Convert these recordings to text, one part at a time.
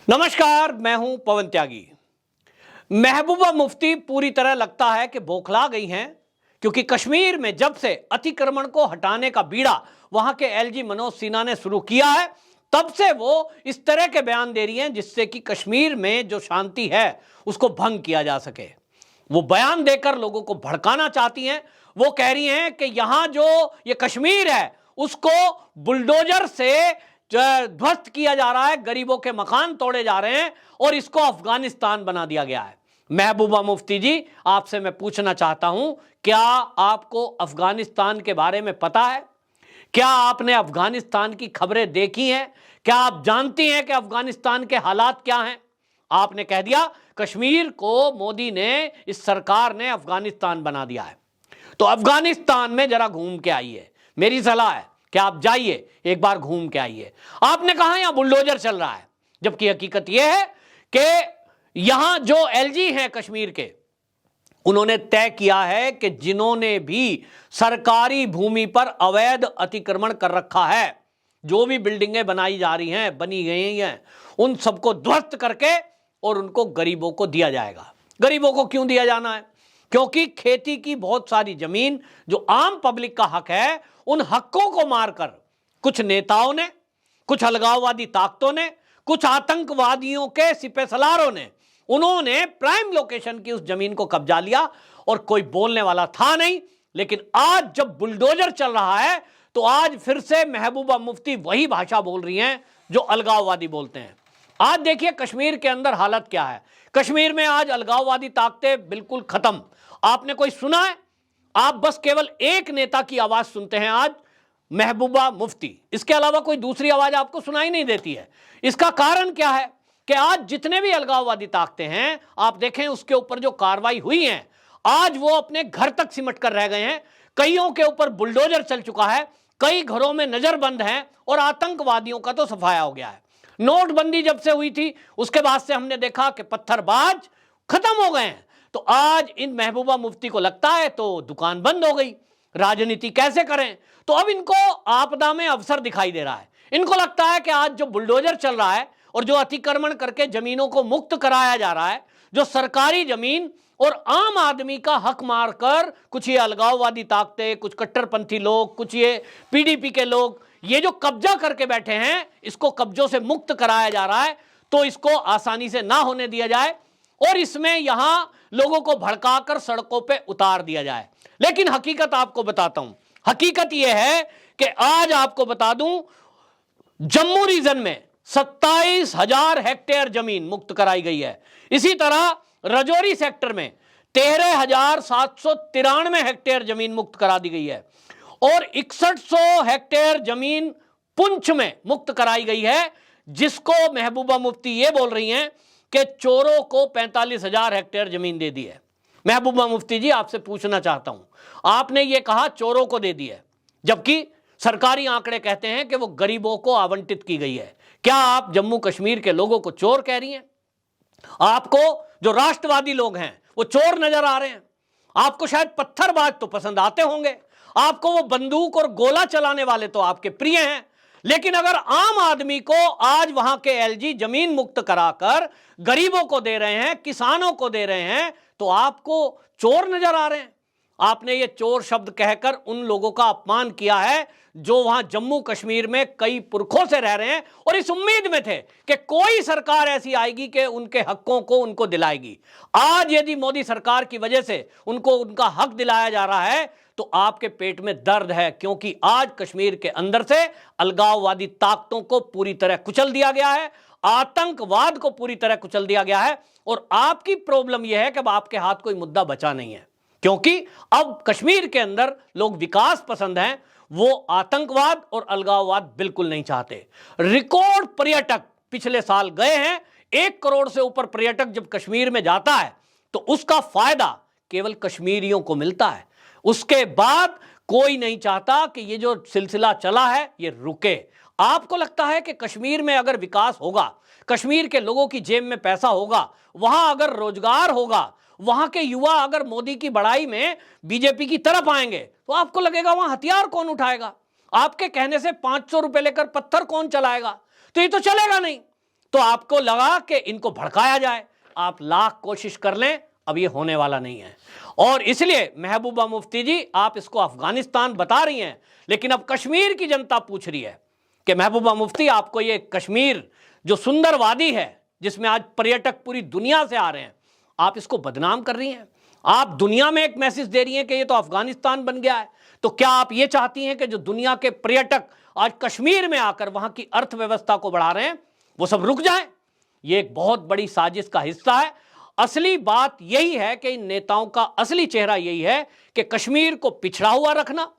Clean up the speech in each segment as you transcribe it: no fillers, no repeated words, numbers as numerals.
नमस्कार, मैं हूं पवन त्यागी। महबूबा मुफ्ती पूरी तरह लगता है कि बौखला गई हैं, क्योंकि कश्मीर में जब से अतिक्रमण को हटाने का बीड़ा वहां के एलजी मनोज सिन्हा ने शुरू किया है, तब से वो इस तरह के बयान दे रही हैं जिससे कि कश्मीर में जो शांति है उसको भंग किया जा सके। वो बयान देकर लोगों को भड़काना चाहती हैं। वो कह रही हैं कि यहां जो ये कश्मीर है उसको बुलडोजर से ध्वस्त किया जा रहा है, गरीबों के मकान तोड़े जा रहे हैं और इसको अफगानिस्तान बना दिया गया है। महबूबा मुफ्ती जी, आपसे मैं पूछना चाहता हूं, क्या आपको अफगानिस्तान के बारे में पता है? क्या आपने अफगानिस्तान की खबरें देखी हैं? क्या आप जानती हैं कि अफगानिस्तान के हालात क्या हैं? आपने कह दिया कश्मीर को मोदी ने, इस सरकार ने अफगानिस्तान बना दिया है। तो अफगानिस्तान में जरा घूम के आइए, मेरी सलाह है कि आप जाइए, एक बार घूम के आइए। आपने कहा यहां बुलडोजर चल रहा है, जबकि हकीकत यह है कि यहां जो एलजी हैं कश्मीर के, उन्होंने तय किया है कि जिन्होंने भी सरकारी भूमि पर अवैध अतिक्रमण कर रखा है, जो भी बिल्डिंगें बनाई जा रही हैं, बनी गई हैं, उन सबको ध्वस्त करके और उनको गरीबों को दिया जाएगा। गरीबों को क्यों दिया जाना है? क्योंकि खेती की बहुत सारी जमीन जो आम पब्लिक का हक है, उन हकों को मारकर कुछ नेताओं ने, कुछ अलगाववादी ताकतों ने, कुछ आतंकवादियों के सिपह सलारों ने, उन्होंने प्राइम लोकेशन की उस जमीन को कब्जा लिया और कोई बोलने वाला था नहीं। लेकिन आज जब बुलडोजर चल रहा है तो आज फिर से महबूबा मुफ्ती वही भाषा बोल रही हैं जो अलगाववादी बोलते हैं। आज देखिए कश्मीर के अंदर हालत क्या है। कश्मीर में आज अलगाववादी ताकतें बिल्कुल खत्म। आपने कोई सुना है? आप बस केवल एक नेता की आवाज सुनते हैं आज, महबूबा मुफ्ती। इसके अलावा कोई दूसरी आवाज आपको सुनाई नहीं देती है। इसका कारण क्या है कि आज जितने भी अलगाववादी ताकतें हैं, आप देखें उसके ऊपर जो कार्रवाई हुई है, आज वो अपने घर तक सिमट कर रह गए हैं। कईयों के ऊपर बुलडोजर चल चुका है, कई घरों में नजरबंद हैं और आतंकवादियों का तो सफाया हो गया है। नोटबंदी जब से हुई थी उसके बाद से हमने देखा कि पत्थरबाज खत्म हो गए हैं। तो आज इन महबूबा मुफ्ती को लगता है तो दुकान बंद हो गई, राजनीति कैसे करें। तो अब इनको आपदा में अवसर दिखाई दे रहा है। इनको लगता है कि आज जो बुलडोजर चल रहा है और जो अतिक्रमण करके जमीनों को मुक्त कराया जा रहा है, जो सरकारी जमीन और आम आदमी का हक मारकर कुछ ये अलगाववादी ताकतें, कुछ कट्टरपंथी लोग, कुछ ये पीडीपी के लोग ये जो कब्जा करके बैठे हैं, इसको कब्जों से मुक्त कराया जा रहा है, तो इसको आसानी से ना होने दिया जाए और इसमें यहां लोगों को भड़काकर सड़कों पे उतार दिया जाए। लेकिन हकीकत आपको बताता हूं, हकीकत यह है कि आज आपको बता दूं, जम्मू रीजन में 27,000 हेक्टेयर जमीन मुक्त कराई गई है। इसी तरह राजौरी सेक्टर में 13,793 हेक्टेयर जमीन मुक्त करा दी गई है और 6100 हेक्टेयर जमीन पुंछ में मुक्त कराई गई है, जिसको महबूबा मुफ्ती ये बोल रही हैं कि चोरों को 45,000 हेक्टेयर जमीन दे दी है। महबूबा मुफ्ती जी, आपसे पूछना चाहता हूं, आपने ये कहा चोरों को दे दी है, जबकि सरकारी आंकड़े कहते हैं कि वो गरीबों को आवंटित की गई है। क्या आप जम्मू कश्मीर के लोगों को चोर कह रही हैं? आपको जो राष्ट्रवादी लोग हैं वो चोर नजर आ रहे हैं। आपको शायद पत्थरबाज तो पसंद आते होंगे, आपको वो बंदूक और गोला चलाने वाले तो आपके प्रिय हैं। लेकिन अगर आम आदमी को आज वहां के एलजी जमीन मुक्त कराकर गरीबों को दे रहे हैं, किसानों को दे रहे हैं, तो आपको चोर नजर आ रहे हैं। आपने ये चोर शब्द कहकर उन लोगों का अपमान किया है जो वहां जम्मू कश्मीर में कई पुरखों से रह रहे हैं और इस उम्मीद में थे कि कोई सरकार ऐसी आएगी कि उनके हकों को उनको दिलाएगी। आज यदि मोदी सरकार की वजह से उनको उनका हक दिलाया जा रहा है तो आपके पेट में दर्द है, क्योंकि आज कश्मीर के अंदर से अलगाववादी ताकतों को पूरी तरह कुचल दिया गया है, आतंकवाद को पूरी तरह कुचल दिया गया है। और आपकी प्रॉब्लम यह है कि अब आपके हाथ कोई मुद्दा बचा नहीं है, क्योंकि अब कश्मीर के अंदर लोग विकास पसंद हैं, वो आतंकवाद और अलगाववाद बिल्कुल नहीं चाहते। रिकॉर्ड पर्यटक पिछले साल गए हैं। 1 करोड़ से ऊपर पर्यटक जब कश्मीर में जाता है तो उसका फायदा केवल कश्मीरियों को मिलता है। उसके बाद कोई नहीं चाहता कि ये जो सिलसिला चला है ये रुके। आपको लगता है कि कश्मीर में अगर विकास होगा, कश्मीर के लोगों की जेब में पैसा होगा, वहां अगर रोजगार होगा, वहां के युवा अगर मोदी की बड़ाई में बीजेपी की तरफ आएंगे, तो आपको लगेगा वहां हथियार कौन उठाएगा? आपके कहने से 500 रुपए लेकर पत्थर कौन चलाएगा? तो ये तो चलेगा नहीं। तो आपको लगा कि इनको भड़काया जाए। आप लाख कोशिश कर लें, अब ये होने वाला नहीं है। और इसलिए महबूबा मुफ्ती जी, आप इसको अफगानिस्तान बता रही हैं, लेकिन अब कश्मीर की जनता पूछ रही है कि महबूबा मुफ्ती, आपको ये कश्मीर जो सुंदर वादी है, जिसमें आज पर्यटक पूरी दुनिया से आ रहे हैं, आप इसको बदनाम कर रही हैं। आप दुनिया में एक मैसेज दे रही हैं कि ये तो अफगानिस्तान बन गया है। तो क्या आप ये चाहती हैं कि जो दुनिया के पर्यटक आज कश्मीर में आकर वहां की अर्थव्यवस्था को बढ़ा रहे हैं, वो सब रुक जाएं? ये एक बहुत बड़ी साजिश का हिस्सा है। असली बात यही है कि इन नेताओं का असली चेहरा यही है कि कश्मीर को पिछड़ा हुआ रखना,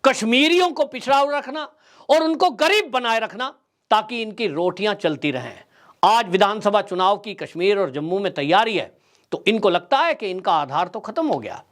कश्मीरियों को पिछड़ा हुआ रखना और उनको गरीब बनाए रखना, ताकि इनकी रोटियां चलती रहें। आज विधानसभा चुनाव की कश्मीर और जम्मू में तैयारी है, तो इनको लगता है कि इनका आधार तो खत्म हो गया,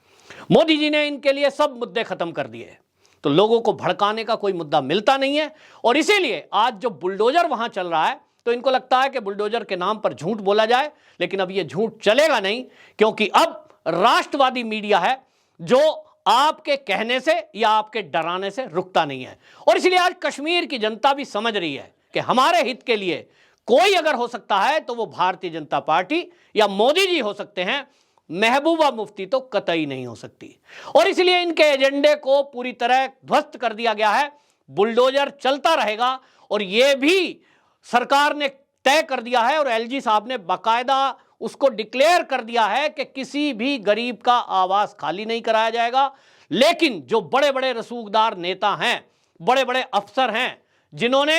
मोदी जी ने इनके लिए सब मुद्दे खत्म कर दिए, तो लोगों को भड़काने का कोई मुद्दा मिलता नहीं है। और इसीलिए आज जो बुलडोजर वहां चल रहा है, तो इनको लगता है कि बुलडोजर के नाम पर झूठ बोला जाए, लेकिन अब यह झूठ चलेगा नहीं, क्योंकि अब राष्ट्रवादी मीडिया है जो आपके कहने से या आपके डराने से रुकता नहीं है। और इसलिए आज कश्मीर की जनता भी समझ रही है कि हमारे हित के लिए कोई अगर हो सकता है तो वो भारतीय जनता पार्टी या मोदी जी हो सकते हैं, महबूबा मुफ्ती तो कतई नहीं हो सकती। और इसलिए इनके एजेंडे को पूरी तरह ध्वस्त कर दिया गया है। बुलडोजर चलता रहेगा, और यह भी सरकार ने तय कर दिया है और एलजी साहब ने बाकायदा उसको डिक्लेयर कर दिया है कि किसी भी गरीब का आवास खाली नहीं कराया जाएगा। लेकिन जो बड़े बड़े रसूखदार नेता हैं, बड़े बड़े अफसर हैं, जिन्होंने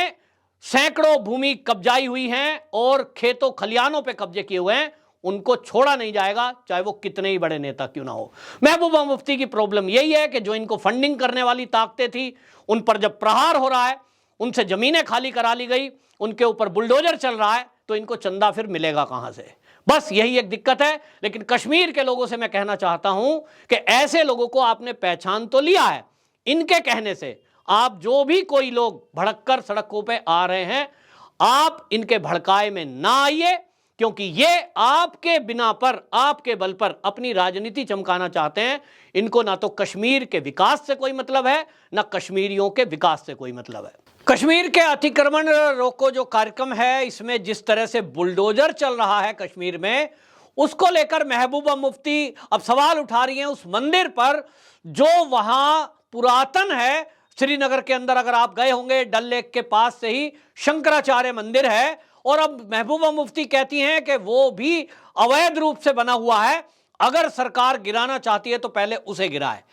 सैकड़ों भूमि कब्जाई हुई हैं और खेतों खलियानों पे कब्जे किए हुए हैं, उनको छोड़ा नहीं जाएगा, चाहे वो कितने ही बड़े नेता क्यों ना हो। महबूबा मुफ्ती की प्रॉब्लम यही है कि जो इनको फंडिंग करने वाली ताकतें थी, उन पर जब प्रहार हो रहा है, उनसे जमीनें खाली करा ली गई, उनके ऊपर बुलडोजर चल रहा है, तो इनको चंदा फिर मिलेगा कहां से? बस यही एक दिक्कत है। लेकिन कश्मीर के लोगों से मैं कहना चाहता हूं कि ऐसे लोगों को आपने पहचान तो लिया है। इनके कहने से आप जो भी कोई लोग भड़ककर सड़कों पे आ रहे हैं, आप इनके भड़काए में ना आइए, क्योंकि ये आपके बिना पर, आपके बल पर अपनी राजनीति चमकाना चाहते हैं। इनको ना तो कश्मीर के विकास से कोई मतलब है, ना कश्मीरियों के विकास से कोई मतलब है। कश्मीर के अतिक्रमण रोको जो कार्यक्रम है, इसमें जिस तरह से बुलडोजर चल रहा है कश्मीर में, उसको लेकर महबूबा मुफ्ती अब सवाल उठा रही हैं उस मंदिर पर जो वहां पुरातन है। श्रीनगर के अंदर अगर आप गए होंगे, डल लेक के पास से ही शंकराचार्य मंदिर है, और अब महबूबा मुफ्ती कहती हैं कि वो भी अवैध रूप से बना हुआ है, अगर सरकार गिराना चाहती है तो पहले उसे गिराए।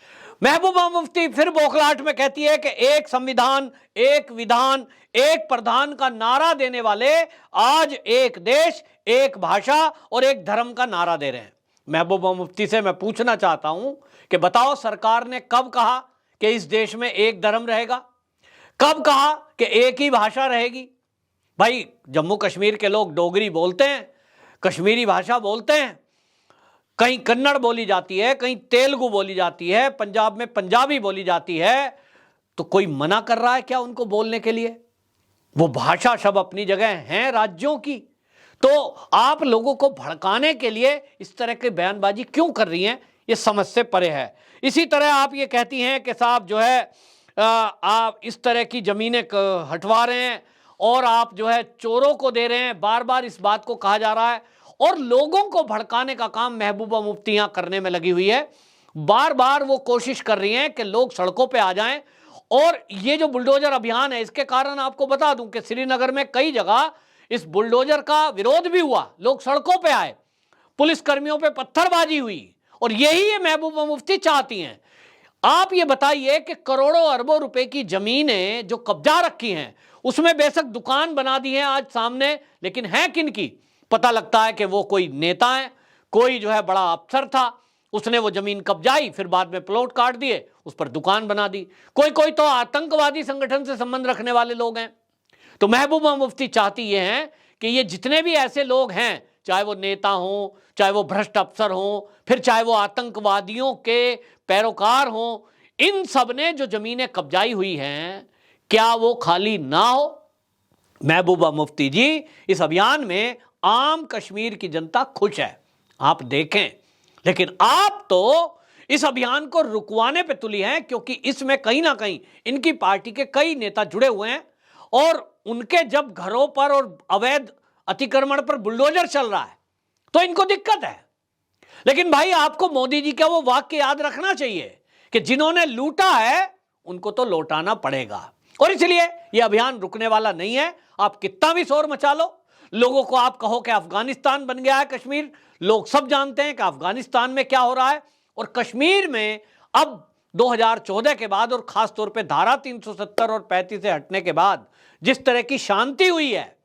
महबूबा मुफ्ती फिर बौखलाहट में कहती है कि एक संविधान, एक विधान, एक प्रधान का नारा देने वाले आज एक देश, एक भाषा और एक धर्म का नारा दे रहे हैं। महबूबा मुफ्ती से मैं पूछना चाहता हूं कि बताओ, सरकार ने कब कहा कि इस देश में एक धर्म रहेगा? कब कहा कि एक ही भाषा रहेगी? भाई, जम्मू कश्मीर के लोग डोगरी बोलते हैं, कश्मीरी भाषा बोलते हैं, कहीं कन्नड़ बोली जाती है, कहीं तेलुगु बोली जाती है, पंजाब में पंजाबी बोली जाती है। तो कोई मना कर रहा है क्या उनको बोलने के लिए? वो भाषा सब अपनी जगह हैं राज्यों की। तो आप लोगों को भड़काने के लिए इस तरह की बयानबाजी क्यों कर रही हैं, ये समझ से परे है। इसी तरह आप ये कहती हैं कि साहब जो है आप इस तरह की जमीनें हटवा रहे हैं और आप जो है चोरों को दे रहे हैं, बार बार इस बात को कहा जा रहा है, और लोगों को भड़काने का काम महबूबा मुफ्ती यहां करने में लगी हुई है। बार बार वो कोशिश कर रही हैं कि लोग सड़कों पे आ जाएं। और ये जो बुलडोजर अभियान है, इसके कारण आपको बता दूं कि श्रीनगर में कई जगह इस बुलडोजर का विरोध भी हुआ, लोग सड़कों पे आए, पुलिस कर्मियों पे पत्थरबाजी हुई, और यही ये महबूबा मुफ्ती चाहती हैं। आप ये बताइए कि करोड़ों अरबों रुपए की जमीनें जो कब्जा रखी हैं, उसमें बेशक दुकान बना दी है आज सामने, लेकिन है किन की? पता लगता है कि वो कोई नेता है, कोई जो है बड़ा अफसर था, उसने वो जमीन कब्जाई, फिर बाद में प्लॉट काट दिए, उस पर दुकान बना दी। कोई कोई तो आतंकवादी संगठन से संबंध रखने वाले लोग हैं। तो महबूबा मुफ्ती चाहती ये हैं कि ये जितने भी ऐसे लोग हैं, चाहे वो नेता हों, चाहे वो भ्रष्ट अफसर हों, फिर चाहे वो आतंकवादियों के पैरोकार हों, इन सब ने जो जमीनें कब्जाई हुई हैं, क्या वो खाली ना हो? महबूबा मुफ्ती जी, इस अभियान में आम कश्मीर की जनता खुश है, आप देखें। लेकिन आप तो इस अभियान को रुकवाने पे तुली हैं, क्योंकि इसमें कहीं ना कहीं इनकी पार्टी के कई नेता जुड़े हुए हैं, और उनके जब घरों पर और अवैध अतिक्रमण पर बुलडोजर चल रहा है, तो इनको दिक्कत है। लेकिन भाई आपको मोदी जी का वो वाक्य याद रखना चाहिए कि जिन्होंने लूटा है उनको तो लौटाना पड़ेगा, और इसलिए यह अभियान रुकने वाला नहीं है। आप कितना भी शोर मचा लो, लोगों को आप कहो कि अफगानिस्तान बन गया है कश्मीर, लोग सब जानते हैं कि अफगानिस्तान में क्या हो रहा है। और कश्मीर में अब 2014 के बाद और खास तौर पे धारा 370 और 35 से हटने के बाद जिस तरह की शांति हुई है,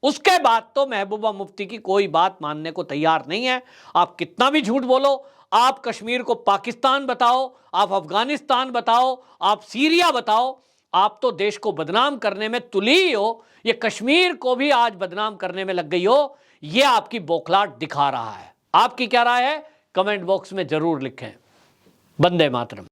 उसके बाद तो महबूबा मुफ्ती की कोई बात मानने को तैयार नहीं है। आप कितना भी झूठ बोलो, आप कश्मीर को पाकिस्तान बताओ, आप अफगानिस्तान बताओ, आप सीरिया बताओ, आप तो देश को बदनाम करने में तुली हो। ये कश्मीर को भी आज बदनाम करने में लग गई हो, ये आपकी बौखलाहट दिखा रहा है। आपकी क्या राय है, कमेंट बॉक्स में जरूर लिखें। वंदे मातरम।